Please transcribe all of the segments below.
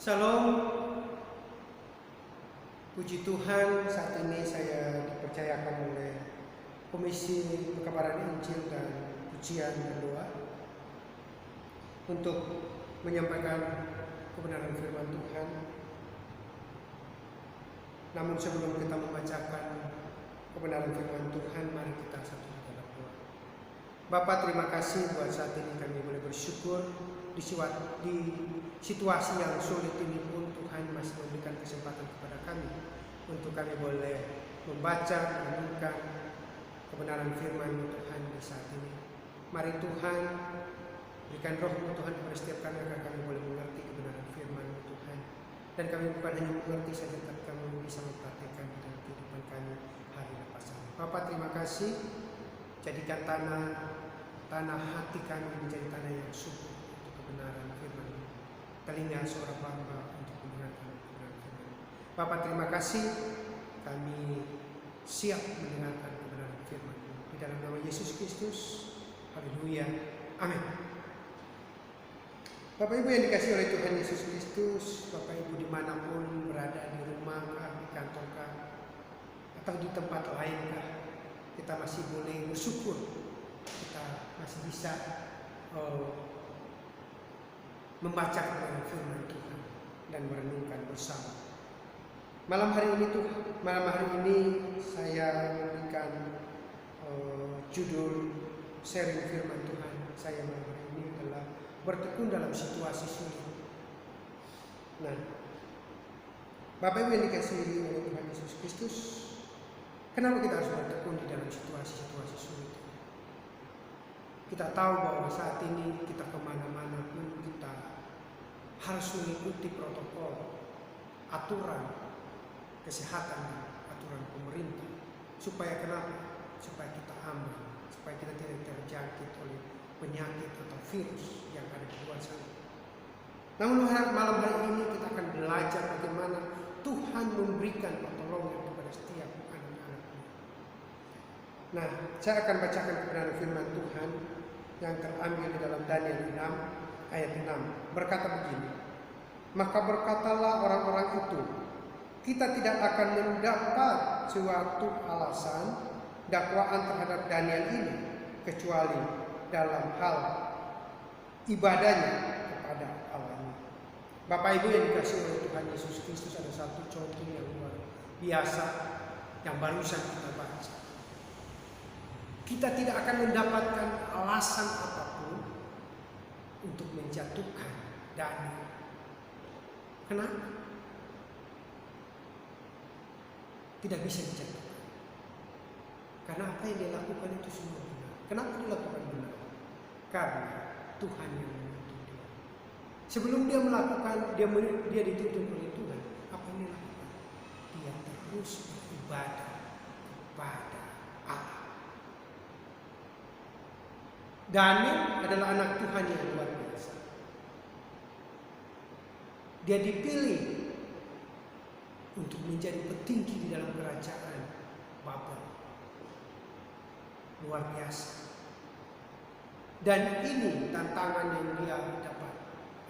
Salam, puji Tuhan, saat ini saya dipercayakan oleh Komisi Pekabaran Injil dan Pujian dan Doa untuk menyampaikan kebenaran firman Tuhan. Namun sebelum kita membacakan kebenaran firman Tuhan, mari kita satu dalam doa. Bapa, terima kasih buat saat ini kami boleh bersyukur di situasi yang sulit ini pun Tuhan masih memberikan kesempatan kepada kami untuk kami boleh membaca, merenungkan kebenaran firman Tuhan di saat ini. Mari Tuhan berikan roh-Mu Tuhan kepada setiap kami agar kami boleh mengerti kebenaran firman Tuhan, dan kami bukan hanya mengerti saja, tapi kami bisa mempraktikkan dalam kehidupan kami hari lepas hari. Bapa, terima kasih, jadikan tanah hati kami menjadi tanah yang subur untuk kebenaran firman. Telinga seorang hamba untuk mendengarkan kebenaran firman. Bapa, terima kasih, kami siap mendengarkan kebenaran firman di dalam nama Yesus Kristus. Haleluya, amin. Bapak Ibu yang dikasihi oleh Tuhan Yesus Kristus, Bapak Ibu dimanapun berada, di rumah kah, di kantor kah, atau di tempat lain kah, kita masih boleh bersyukur, kita masih bisa membaca kebenaran firman Tuhan dan merenungkan bersama. Malam hari ini saya memberikan judul sharing firman Tuhan saya malam hari ini adalah bertekun dalam situasi sulit. Nah, Bapak Ibu yang dikasihi oleh Tuhan Yesus Kristus, kenapa kita harus bertekun di dalam situasi-situasi sulit? Kita tahu bahwa saat ini kita kemana-mana pun kita harus mengikuti protokol, aturan kesehatan dan aturan pemerintah. Supaya kenapa? Supaya kita aman, supaya kita tidak terjangkit oleh penyakit atau virus yang ada di luar sana. Namun malam hari ini kita akan belajar bagaimana Tuhan memberikan pertolongan kepada setiap anak-anaknya. Nah, saya akan bacakan kebenaran firman Tuhan yang terambil di dalam Daniel 6 ayat 6. Berkata begini, maka berkatalah orang-orang itu, kita tidak akan mendapat suatu alasan dakwaan terhadap Daniel ini kecuali dalam hal ibadahnya kepada Allah ini. Bapak Ibu yang dikasihi oleh Tuhan Yesus Kristus, ada satu contoh yang luar biasa yang barusan kita baca. Kita tidak akan mendapatkan alasan apapun untuk menjatuhkan Daniel. Kenapa? Tidak bisa dijatuhkan. Karena apa yang dia lakukan itu semua benar. Kenapa dilakukan benar? Karena Tuhan yang menuntun dia. Sebelum dia melakukan, dia dituntun oleh Tuhan. Apa yang dia lakukan? Dia terus beribadah kepada Allah. Daniel adalah anak Tuhan yang luar biasa. Dia dipilih untuk menjadi petinggi di dalam kerajaan Babel. Luar biasa. Dan ini tantangan yang dia dapat.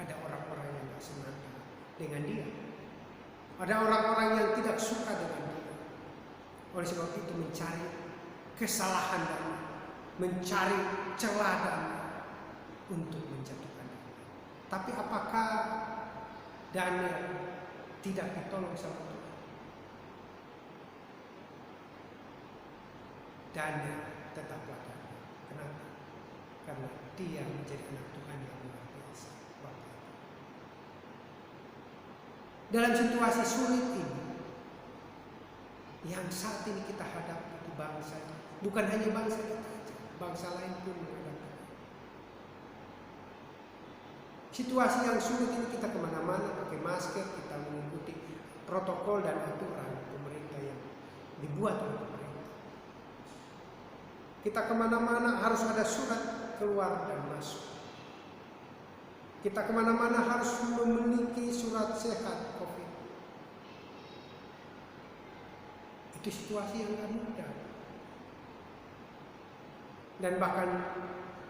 Ada orang-orang yang tidak senang dengan dia. Ada orang-orang yang tidak suka dengan dia. Oleh sebab itu mencari kesalahan dan mencari celah dan untuk menjatuhkan dia. Tapi apakah Daniel tidak ditolong sama Tuhan? Daniel tetaplah Daniel. Kenapa? Karena dia menjadi anak Tuhan yang luar biasa. Bapak. Dalam situasi sulit ini yang saat ini kita hadapi di bangsa ini, bukan hanya bangsa kita saja, bangsa lain pun menghadapi. Situasi yang sulit ini kita kemana-mana pakai masker, kita mengikuti protokol dan aturan pemerintah yang dibuat oleh pemerintah. Kita kemana-mana harus ada surat keluar dan masuk. Kita kemana-mana harus memiliki surat sehat COVID. Itu situasi yang tidak mudah. Dan bahkan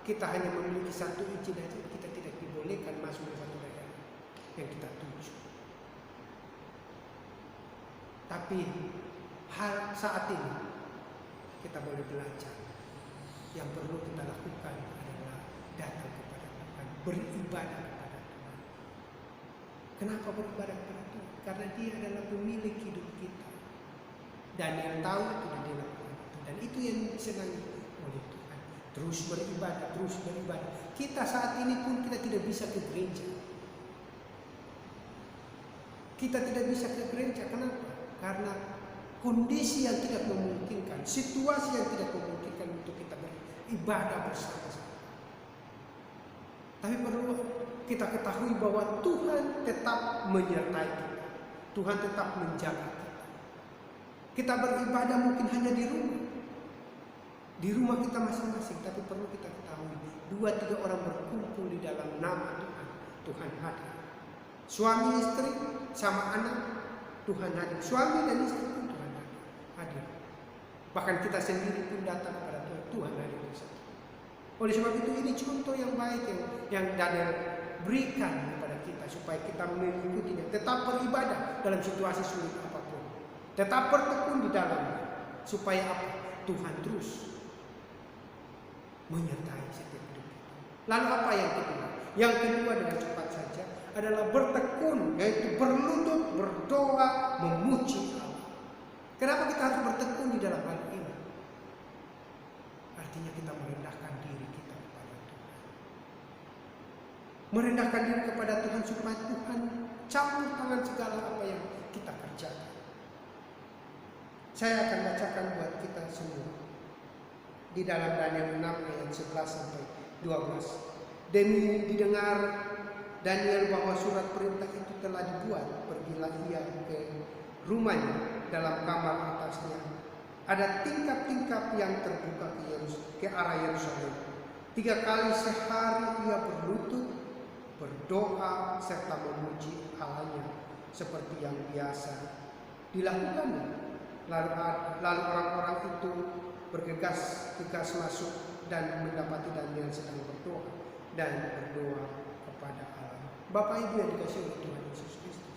kita hanya memiliki satu izin saja, kita tidak dibolehkan masuk ke satu daerah yang kita tuju. Tapi hal saat ini kita boleh belajar. Yang perlu kita lakukan adalah datang kepada Tuhan, beribadah kepada Tuhan. Kenapa beribadah kepada Tuhan? Karena Dia adalah pemilik hidup kita. Daniel tahu itu dan dia lakukan itu. Dan itu yang disenangi oleh Tuhan. Terus beribadah, terus beribadah. Kita saat ini pun kita tidak bisa ke gereja. Kita tidak bisa ke gereja. Kenapa? Karena kondisi yang tidak memungkinkan, situasi yang tidak memungkinkan untuk kita beribadah bersama-sama. Tapi perlu kita ketahui bahwa Tuhan tetap menyertai kita. Tuhan tetap menjaga kita. Kita beribadah mungkin hanya di rumah. Di rumah kita masing-masing. Tapi perlu kita ketahui, 2-3 orang berkumpul di dalam nama Tuhan, Tuhan hadir. Suami istri sama anak, Tuhan hadir. Suami dan istri pun Tuhan hadir. Bahkan kita sendiri pun datang kepada Tuhan, Tuhan hadir bersama. Oleh sebab itu ini contoh yang baik yang Daniel berikan kepada kita supaya kita mengikutinya. Tetap beribadah dalam situasi sulit apapun. Tetap bertekun di dalamnya. Supaya apa? Tuhan terus menyertai setiap hidup kita. Lalu apa yang kedua? Yang kedua dengan cepat saja adalah bertekun, yaitu berlutut, berdoa, memuji Allah. Kenapa kita harus bertekun di dalam hal ini? Artinya kita merendahkan diri kita kepada Tuhan. Merendahkan diri kepada Tuhan supaya Tuhan campur tangan segala apa yang kita kerjakan. Saya akan bacakan buat kita semua di dalam Daniel 6 ayat 11 sampai 12. Demi didengar Daniel bahwa surat perintah itu telah dibuat, pergilah ia ke rumahnya dalam kamar atasnya. Ada tingkap-tingkap yang terbuka ke arah Yerusalem. 3 kali sehari ia berlutut, berdoa serta memuji Allahnya seperti yang biasa dilakukannya. Lalu orang-orang itu bergegas masuk dan mendapati Daniel sedang berdoa kepada Allah. Bapak Ibu yang dikasihi oleh Tuhan Yesus Kristus,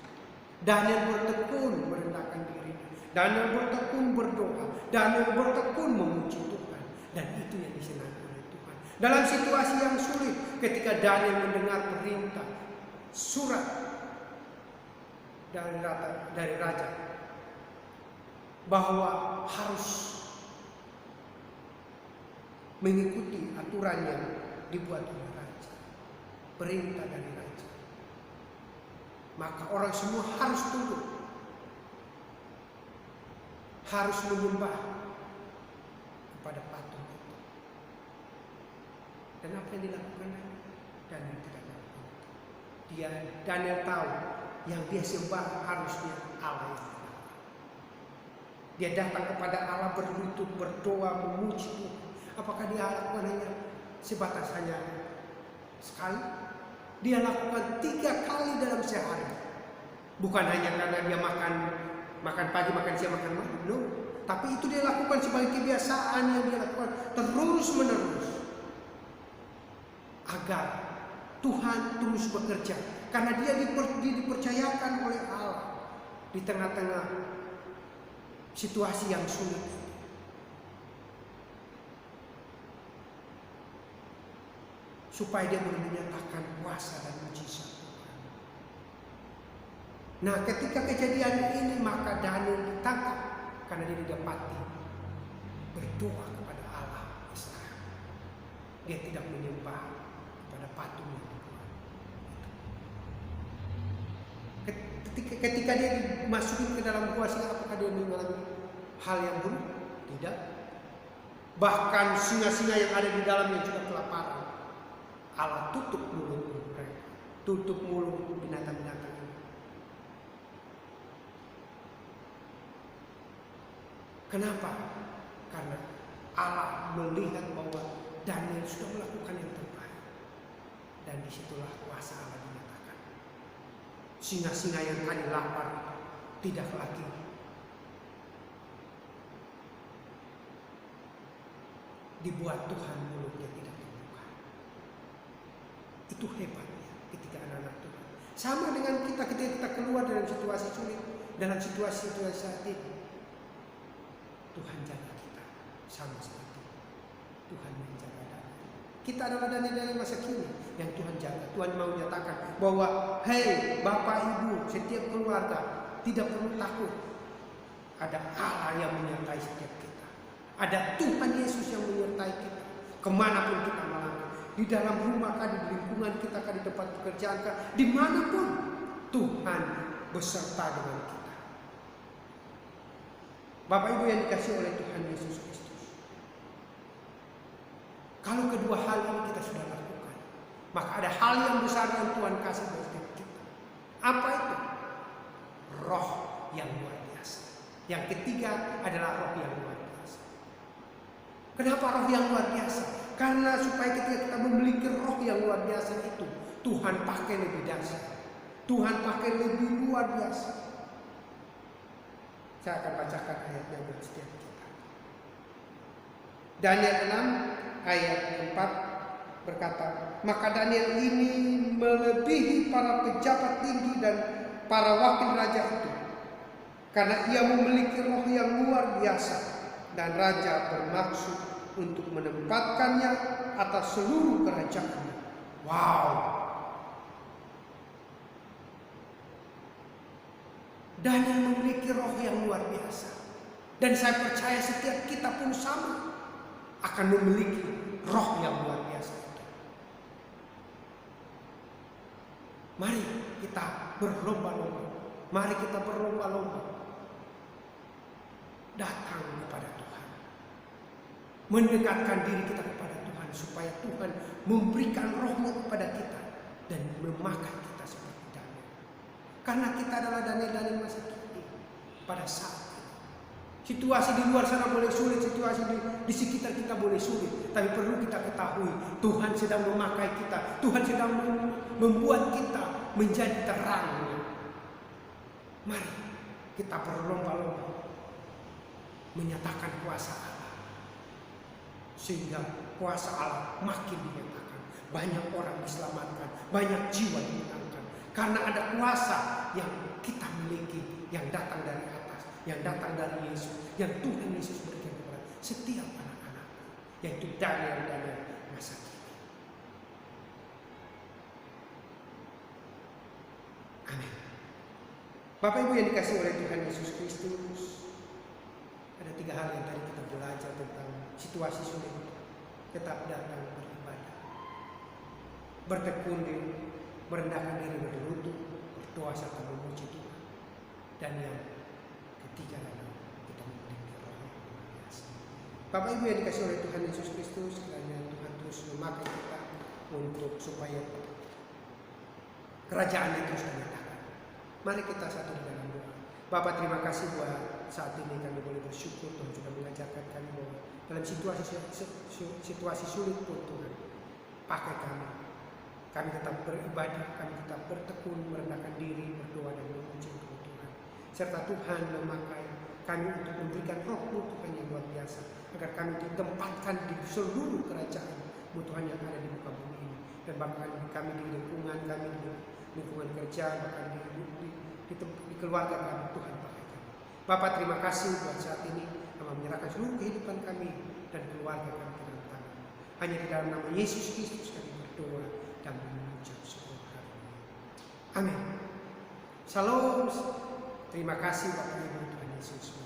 Daniel bertekun merendahkan diri, Daniel bertekun berdoa, Daniel bertekun memuji Tuhan, dan itu yang disenangi oleh Tuhan. Dalam situasi yang sulit, ketika Daniel mendengar perintah surat dari raja bahwa harus mengikuti aturan yang dibuat oleh raja, perintah dari raja, maka orang semua harus tunduk, harus menyembah kepada patung itu. Dan apa yang dilakukan Daniel tidak melakukan itu. Daniel tahu yang dia sembah harusnya Allah yang benar. Dia datang kepada Allah berlutut, berdoa, memuji Tuhan. Apakah dia lakukan hanya sebatas hanya sekali? Dia lakukan 3 kali dalam sehari. Bukan hanya karena dia makan pagi, makan siang, makan malam. No. Tapi itu dia lakukan sebagai kebiasaan yang dia lakukan terus menerus. Agar Tuhan terus bekerja. Karena dia dipercayakan oleh Allah di tengah-tengah situasi yang sulit. Supaya dia boleh menyatakan kuasa dan mujizat Tuhan. Nah, ketika kejadian ini maka Daniel ditangkap karena dia didapati berdoa kepada Allah Israel. Dia tidak menyembah kepada patung yang dibuat. Ketika dia dimasukin ke dalam gua, apakah dia mengalami hal yang buruk? Tidak. Bahkan singa-singa yang ada di dalamnya juga kelaparan. Allah tutup mulut mereka, tutup mulut binatang-binatang ini. Kenapa? Karena Allah melihat bahwa Daniel sudah melakukan yang terbaik, dan disitulah kuasa Allah dinyatakan. Singa-singa yang tadi lapar tidak lagi dibuat Tuhan mulutnya tidak terbuka. Itu hebatnya ketika anak-anak Tuhan. Sama dengan kita ketika kita keluar dalam situasi sulit, dalam situasi-situasi saat ini. Tuhan jaga kita sama seperti Tuhan menjaga Daniel. Kita adalah Daniel dari masa kini yang Tuhan jaga. Tuhan mau menyatakan bahwa hei Bapak Ibu, setiap keluarga tidak perlu takut. Ada Allah yang menyertai setiap kita. Ada Tuhan Yesus yang menyertai kita kemanapun kita melangkah. Di dalam rumah kah, di lingkungan kita kah, di tempat pekerjaan kah, dimanapun Tuhan beserta dengan kita. Bapak Ibu yang dikasihi oleh Tuhan Yesus Kristus, kalau kedua hal ini kita sudah lakukan, maka ada hal yang besar yang Tuhan kasih buat kita. Apa itu? Roh yang luar biasa. Yang ketiga adalah roh yang luar biasa. Kenapa roh yang luar biasa? Karena supaya ketika kita memiliki roh yang luar biasa itu, Tuhan pakai lebih dahsyat. Tuhan pakai lebih luar biasa. Saya akan bacakan ayatnya buat setiap kita. Daniel 6 ayat 4 berkata, maka Daniel ini melebihi para pejabat tinggi dan para wakil raja itu, karena ia memiliki roh yang luar biasa, dan raja bermaksud untuk menempatkannya atas seluruh kerajaannya. Wow. Daniel memiliki roh yang luar biasa. Dan saya percaya setiap kita pun sama akan memiliki roh yang luar biasa. Mari kita berlomba-lomba. Mari kita berlomba-lomba datang kepada Tuhan. Mendekatkan diri kita kepada Tuhan supaya Tuhan memberikan rohnya kepada kita dan memakai kita seperti Daniel. Karena kita adalah Daniel masa kini pada saat ini. Situasi di luar sana boleh sulit, situasi di sekitar kita boleh sulit, tapi perlu kita ketahui Tuhan sedang memakai kita, Tuhan sedang membuat kita menjadi terang. Mari kita berlomba-lomba menyatakan kuasa Allah, sehingga kuasa Allah makin dinyatakan. Banyak orang diselamatkan, banyak jiwa dimenangkan, karena ada kuasa yang kita miliki, yang datang dari atas, yang datang dari Yesus, yang Tuhan Yesus berikan kepada setiap anak-anak, yaitu Daniel masa kini. Amin. Bapak Ibu yang dikasihi oleh Tuhan Yesus Kristus, ada 3 hal yang tadi kita belajar tentang situasi sulit. Tetap datang beribadah, bertekun diri, merendahkan diri, berlutut, berdoa serta memuji Tuhan. Dan yang ketiga adalah kita memiliki roh yang luar biasa. Bapak Ibu yang dikasihi oleh Tuhan Yesus Kristus, kiranya Tuhan terus memakai kita untuk supaya kerajaan itu terus dinyatakan. Mari kita satu di dalam doa. Bapak, terima kasih buat saat ini kami boleh bersyukur Tuhan sudah mengajarkan kami bahwa dalam situasi sulit pun Tuhan pakai kami. Kami tetap beribadah, kami tetap bertekun, merendahkan diri, berdoa dan memuji Tuhan. Serta Tuhan memakai kami untuk memberikan roh-Mu Tuhan yang luar biasa, agar kami ditempatkan di seluruh kerajaan Tuhan yang ada di muka bumi ini. Dan bahkan kami di lingkungan kami, di lingkungan kerja, bahkan di keluarga kami, Tuhan pakai kami. Bapak, terima kasih buat saat ini. Kami menyerahkan seluruh kehidupan kami dan keluarga kami ke dalam tangan. Hanya di dalam nama Yesus Kristus kami berdoa dan mengucap syukur. Amin. Salam. Terima kasih Bapak Ibu, Tuhan Yesus.